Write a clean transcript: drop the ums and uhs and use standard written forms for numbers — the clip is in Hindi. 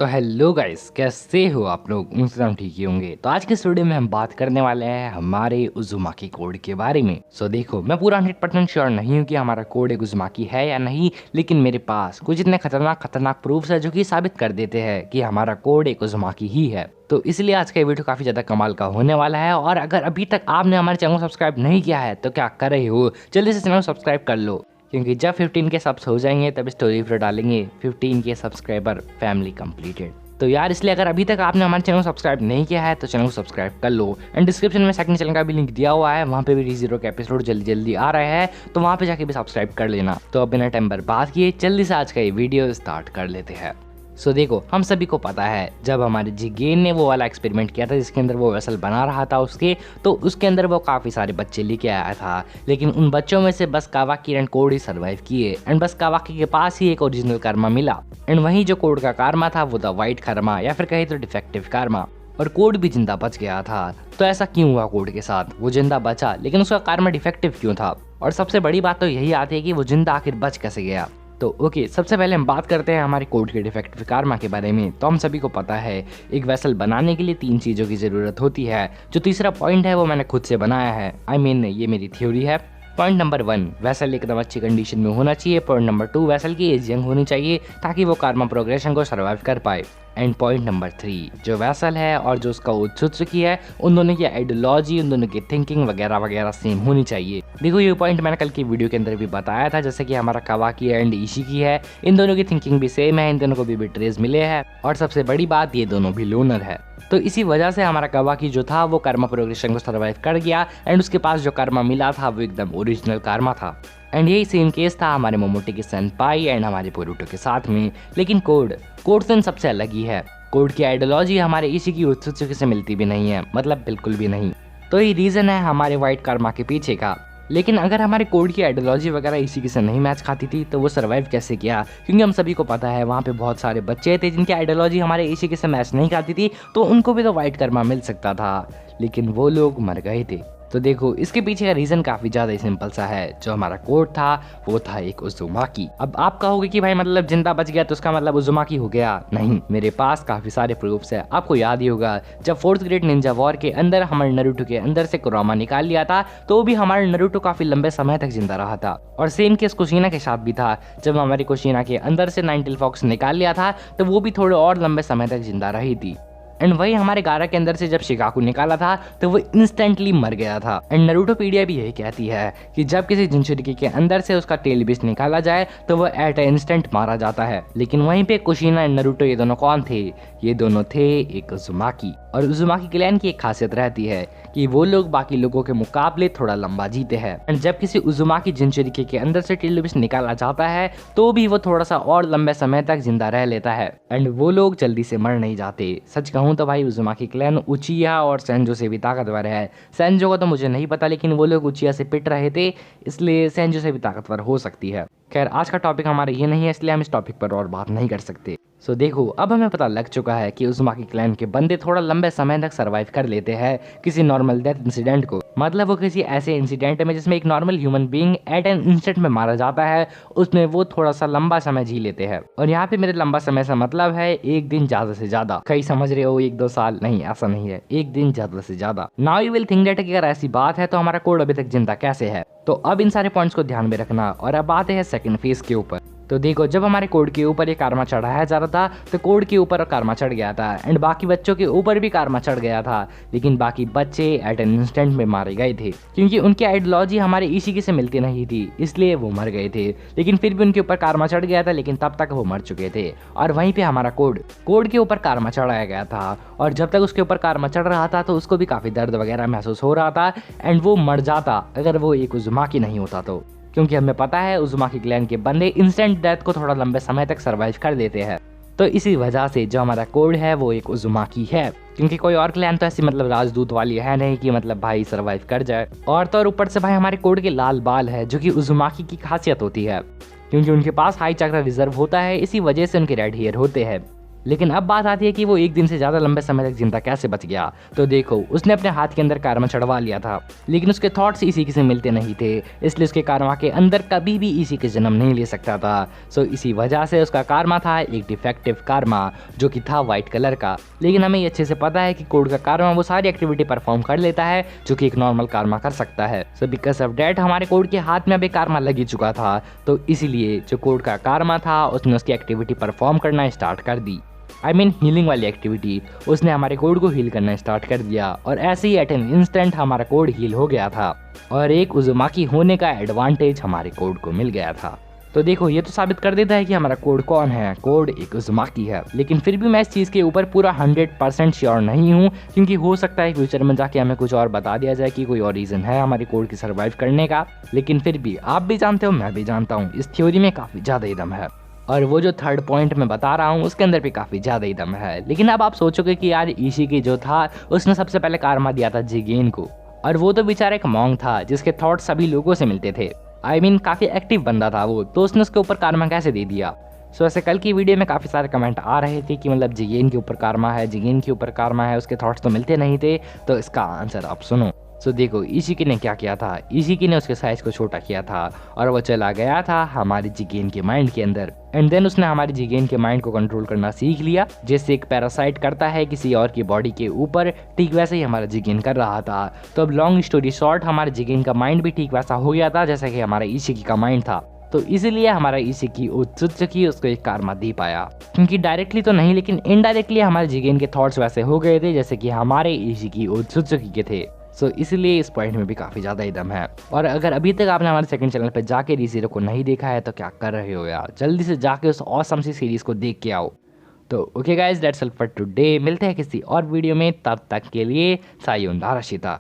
तो हेलो गाइस, कैसे हो आप लोग? उम्मीद करता हूं ठीक ही होंगे। तो आज के इस वीडियो में हम बात करने वाले हैं हमारे उज़ुमाकी कोड के बारे में। देखो, मैं पूरा 100% श्योर नहीं हूं कि हमारा कोड एक उज़ुमाकी है या नहीं, लेकिन मेरे पास कुछ इतने खतरनाक प्रूफ्स है जो कि साबित कर देते हैं कि हमारा कोड एक उज़ुमाकी ही है। तो इसलिए आज का ये वीडियो काफी ज्यादा कमाल का होने वाला है। और अगर अभी तक आपने हमारे चैनल को सब्सक्राइब नहीं किया है तो क्या कर रहे हो, जल्दी से चैनल को सब्सक्राइब कर लो, क्योंकि जब 15 के सब्स हो जाएंगे तब स्टोरी पर डालेंगे 15 के सब्सक्राइबर फैमिली कंप्लीटेड। तो यार, इसलिए अगर अभी तक आपने हमारे चैनल को सब्सक्राइब नहीं किया है तो चैनल को सब्सक्राइब कर लो। एंड डिस्क्रिप्शन में सेकंड चैनल का भी लिंक दिया हुआ है, वहाँ पे भी री0 के एपिसोड जल्दी आ रहे हैं, तो वहाँ पे जाके भी सब्सक्राइब कर लेना। तो अब बिना टाइम बर्बाद किए जल्दी से आज का ये वीडियो स्टार्ट कर लेते हैं। देखो, हम सभी को पता है जब हमारे जिगेन ने वो वाला एक्सपेरिमेंट किया था जिसके अंदर वो वेसल बना रहा था तो उसके अंदर वो काफ़ी सारे बच्चे लेके आया था, लेकिन उन बच्चों में से बस कावाकी एंड कोड ही सर्वाइव किए। एंड बस कावाकी के पास ही एक ओरिजिनल कर्मा मिला। एंड वहीं जो कोड का कर्मा था वो था वाइट कर्मा, या फिर कहीं तो डिफेक्टिव कर्मा। और कोड भी जिंदा बच गया था। तो ऐसा क्यों हुआ कोड के साथ? वो जिंदा बचा लेकिन उसका कर्मा डिफेक्टिव क्यों था? और सबसे बड़ी बात तो यही आती है कि वो जिंदा आखिर बच कैसे गया। तो ओके, सबसे पहले हम बात करते हैं हमारे कोड के डिफेक्टिव कर्मा के बारे में। तो हम सभी को पता है एक वेसल बनाने के लिए 3 चीज़ों की ज़रूरत होती है। जो तीसरा पॉइंट है वो मैंने खुद से बनाया है। ये मेरी थ्योरी है। पॉइंट नंबर 1, वेसल एकदम अच्छी कंडीशन में होना चाहिए। पॉइंट नंबर 2, वेसल की एज यंग होनी चाहिए ताकि वो कर्मा प्रोग्रेशन को सर्वाइव कर पाए। एंड पॉइंट नंबर 3, जो वेसल है और जो उसका उत्सुकी है, उन दोनों की आइडियोलॉजी, उन दोनों की थिंकिंग वगैरह वगैरह सेम होनी चाहिए। देखो, ये पॉइंट मैंने कल की वीडियो के अंदर भी बताया था, जैसे कि हमारा कावाकी एंड इशिकी है, इन दोनों की थिंकिंग भी सेम है, इन दोनों को भी बिट्रेज मिले हैं, और सबसे बड़ी बात, ये दोनों भी लोनर है। तो इसी वजह से हमारा कावाकी जो था वो कर्मा प्रोग्रेशन को सर्वाइव कर गया। एंड उसके पास जो कर्मा मिला था वो एकदम ओरिजिनल कर्मा था। एंड यही सेम केस था हमारे मोमोटी के सेनपाई एंड हमारे बोरुटो के साथ में। लेकिन कोड से सबसे अलग ही है। कोड की आइडियोलॉजी हमारे इशिकी उत्सुकी से मिलती भी नहीं है, मतलब बिल्कुल भी नहीं। तो ये रीजन है हमारे वाइट कर्मा के पीछे का। लेकिन अगर हमारे कोड की आइडियोलॉजी वगैरह इसी से नहीं मैच खाती थी तो वो सर्वाइव कैसे किया? क्योंकि हम सभी को पता है वहाँ पे बहुत सारे बच्चे थे जिनकी आइडियोलॉजी हमारे इसी से मैच नहीं खाती थी, तो उनको भी तो वाइट कर्मा मिल सकता था, लेकिन वो लोग मर गए थे। तो देखो, इसके पीछे का रीजन काफी ज्यादा ही सिंपल सा है। जो हमारा कोड था वो था एक उज़ुमाकी। अब आप कहोगे कि भाई मतलब जिंदा बच गया तो उसका मतलब उज़ुमाकी हो गया? नहीं, मेरे पास काफी सारे प्रूफ्स है। आपको याद ही होगा जब 4th ग्रेट निंजा वॉर के अंदर हमारे नारुतो के अंदर से कुरोमा निकाल लिया था, तो भी हमारे नारुतो काफी लंबे समय तक जिंदा रहा था। और सेम केस कुशीना के साथ भी था। जब हमारी कुशीना के अंदर से नाइनटेल फॉक्स निकाल लिया था तो वो भी थोड़े और लंबे समय तक जिंदा रही थी। एंड वही हमारे गारा के अंदर से जब शिकाकू निकाला था तो वो इंस्टेंटली मर गया था। एंड नारुटोपीडिया भी यही कहती है कि जब किसी जिंचुरिकी के अंदर से उसका टेल बिस्ट निकाला जाए तो वो एट ए इंस्टेंट मारा जाता है। लेकिन वहीं पे कुशीना एंड नारुतो ये दोनों कौन थे? ये दोनों थे एक उज़ुमाकी। और उज़ुमाकी क्लैन की एक खासियत रहती है कि वो लोग बाकी लोगों के मुकाबले थोड़ा लंबा जीते हैं। एंड जब किसी उज़ुमाकी जिंचुरिकी के अंदर से टेल बिस्ट निकाला जाता है तो भी वो थोड़ा सा और लंबे समय तक जिंदा रह लेता है। एंड वो लोग जल्दी से मर नहीं जाते। सच कहूँ तो भाई उज़ुमाकी क्लैन उचिया और सेंजो से भी ताकतवर है। सेंजो का तो मुझे नहीं पता, लेकिन वो लोग उचिया से पिट रहे थे, इसलिए सेंजो से भी ताकतवर हो सकती है। खैर, आज का टॉपिक हमारा ये नहीं है, इसलिए हम इस टॉपिक पर और बात नहीं कर सकते। देखो, अब हमें पता लग चुका है कि उज़ुमाकी क्लैन के बंदे थोड़ा लंबे समय तक सर्वाइव कर लेते हैं किसी नॉर्मल डेथ इंसिडेंट को। मतलब वो किसी ऐसे इंसिडेंट में जिसमें एक normal human being at an instant में मारा जाता है, उसमें वो थोड़ा सा लंबा समय जी लेते हैं। और यहाँ पे मेरे लंबा समय से मतलब है 1 दिन ज्यादा से ज्यादा। कहीं समझ रहे हो 1-2 साल? नहीं, ऐसा नहीं है, 1 दिन ज्यादा से ज्यादा। Now you will think that अगर ऐसी बात है तो हमारा कोड अभी तक जिंदा कैसे है? तो अब इन सारे पॉइंट्स को ध्यान में रखना। और अब आते हैं सेकंड फेज के ऊपर। तो देखो, जब हमारे कोड के ऊपर ये कर्मा चढ़ाया जा रहा था तो कोड के ऊपर कर्मा चढ़ गया था। एंड बाकी बच्चों के ऊपर भी कर्मा चढ़ गया था, लेकिन बाकी बच्चे एट एन इंस्टेंट में मारे गए थे क्योंकि उनकी आइडियोलॉजी हमारे इशिकी से मिलती नहीं थी, इसलिए वो मर गए थे। लेकिन फिर भी उनके ऊपर कर्मा चढ़ गया था, लेकिन तब तक वो मर चुके थे। और वहीं पे हमारा कोड के ऊपर कर्मा चढ़ाया गया था, और जब तक उसके ऊपर कर्मा चढ़ रहा था तो उसको भी काफी दर्द वगैरह महसूस हो रहा था। एंड वो मर जाता अगर वो एक उज़ुमाकी नहीं होता तो, क्योंकि हमें पता है उज़ुमाकी क्लैन के बंदे इंस्टेंट डेथ को थोड़ा लंबे समय तक सर्वाइव कर देते हैं। तो इसी वजह से जो हमारा कोड है वो एक उज़ुमाकी है, क्योंकि कोई और क्लैन तो ऐसी मतलब राजदूत वाली है नहीं कि मतलब भाई सर्वाइव कर जाए। और तो और ऊपर से भाई हमारे कोड के लाल बाल है, जो कि उज़ुमाकी की खासियत होती है, क्योंकि उनके पास हाई चक्र रिजर्व होता है, इसी वजह से उनके रेड हेयर होते हैं। लेकिन अब बात आती है कि वो एक दिन से ज़्यादा लंबे समय तक जिंदा कैसे बच गया। तो देखो, उसने अपने हाथ के अंदर कारमा चढ़वा लिया था, लेकिन उसके थॉट्स इसी से मिलते नहीं थे, इसलिए उसके कारमा के अंदर कभी भी इसी के जन्म नहीं ले सकता था। सो इसी वजह से उसका कारमा था एक डिफेक्टिव कारमा, जो कि था वाइट कलर का। लेकिन हमें ये अच्छे से पता है कि कोड का कारमा वो सारी एक्टिविटी परफॉर्म कर लेता है जो कि एक नॉर्मल कारमा कर सकता है। सो बिकॉज ऑफ डैट हमारे कोड के हाथ में अभी कारमा लग ही चुका था, तो इसीलिए जो कोड का कारमा था उसने उसकी एक्टिविटी परफॉर्म करना स्टार्ट कर दी। हीलिंग वाली एक्टिविटी। उसने हमारे कोड को हील करना स्टार्ट कर दिया और ऐसे ही एट एन इंस्टेंट हमारा कोड हील हो गया था और एक उज़ुमाकी होने का एडवांटेज हमारे कोड को मिल गया था। तो देखो, ये तो साबित कर देता है कि हमारा कोड कौन है, कोड एक उज़ुमाकी है। लेकिन फिर भी मैं इस चीज़ के ऊपर पूरा 100% श्योर नहीं हूँ, क्योंकि हो सकता है फ्यूचर में जाके हमें कुछ और बता दिया जाए कि कोई और रीज़न है हमारे कोड की सर्वाइव करने का। लेकिन फिर भी आप भी जानते हो, मैं भी जानता हूँ, इस थ्योरी में काफ़ी ज़्यादा ही दम है और वो जो थर्ड पॉइंट मैं बता रहा हूँ उसके अंदर भी काफ़ी ज़्यादा ही दम है। लेकिन अब आप सोचोगे कि यार इशिकी जो था उसने सबसे पहले कारमा दिया था जिगेन को, और वो तो बेचारा एक मॉन्ग था जिसके थॉट सभी लोगों से मिलते थे। काफ़ी एक्टिव बंदा था वो, तो उसने उसके ऊपर कारमा कैसे दे दिया। सो ऐसे कल की वीडियो में काफ़ी सारे कमेंट आ रहे थे कि मतलब जिगेन के ऊपर कारमा है, जिगेन के ऊपर कारमा है, उसके थॉट्स तो मिलते नहीं थे। तो इसका आंसर आप सुनो। सो देखो, इशिकी ने क्या किया था, इशिकी ने उसके साइज को छोटा किया था और वो चला गया था हमारे जिगेन के माइंड के अंदर, एंड देन उसने हमारे जिगेन के माइंड को कंट्रोल करना सीख लिया, जैसे एक पैरासाइट करता है किसी और की बॉडी के ऊपर, ठीक वैसे ही हमारा जिगेन कर रहा था। तो अब लॉन्ग स्टोरी शॉर्ट, हमारे जिगेन का माइंड भी ठीक वैसा हो गया था जैसा कि हमारा इशिकी का माइंड था। तो इसीलिए हमारा इशिकी ओत्सुत्सुकी उसको एक कारमा दे पाया, क्योंकि डायरेक्टली तो नहीं लेकिन इनडायरेक्टली हमारे जिगेन के थॉट्स वैसे हो गए थे जैसे कि हमारे इशिकी ओत्सुत्सुकी के थे। सो इसलिए इस पॉइंट में भी काफ़ी ज़्यादा ही दम है। और अगर अभी तक आपने हमारे सेकंड चैनल पे जाके रीज़ीरो को नहीं देखा है तो क्या कर रहे हो यार, जल्दी से जाके उस ऑसम सी सीरीज़ को देख के आओ। तो okay guys, that's all for today. मिलते हैं किसी और वीडियो में, तब तक के लिए सायोनारा शिता।